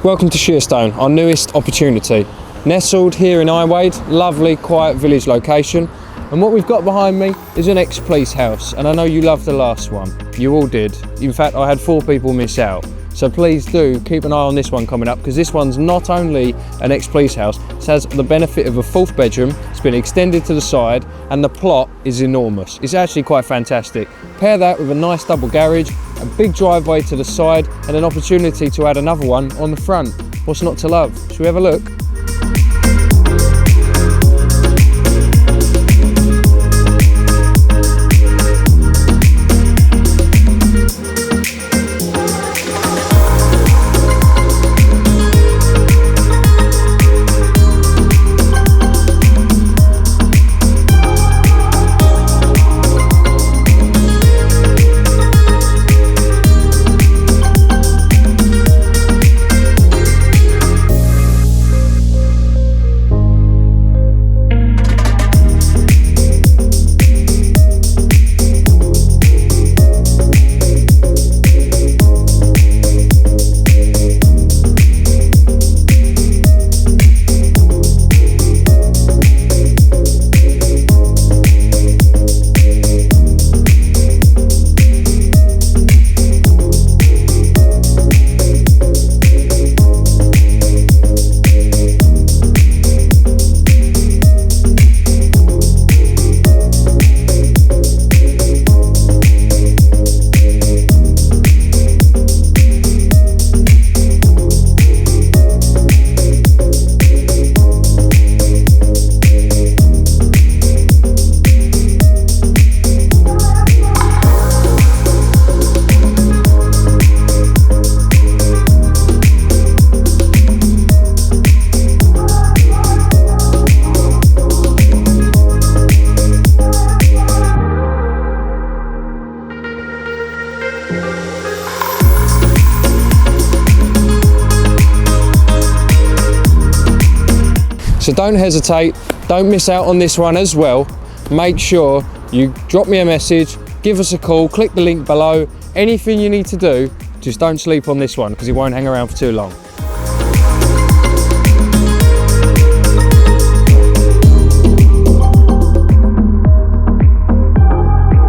Welcome to Sheerstone, our newest opportunity. Nestled here in Iwade, lovely quiet village location. And what we've got behind me is an ex-police house, and I know you loved the last one. You all did. In fact, I had 4 people miss out. So please do keep an eye on this one coming up, because this one's not only an ex-police house, it has the benefit of a 4th bedroom, it's been extended to the side, and the plot is enormous. It's actually quite fantastic. Pair that with a nice double garage, a big driveway to the side, and an opportunity to add another one on the front. What's not to love? Should we have a look? So don't hesitate, don't miss out on this one as well. Make sure you drop me a message, give us a call, click the link below. Anything you need to do, just don't sleep on this one because it won't hang around for too long.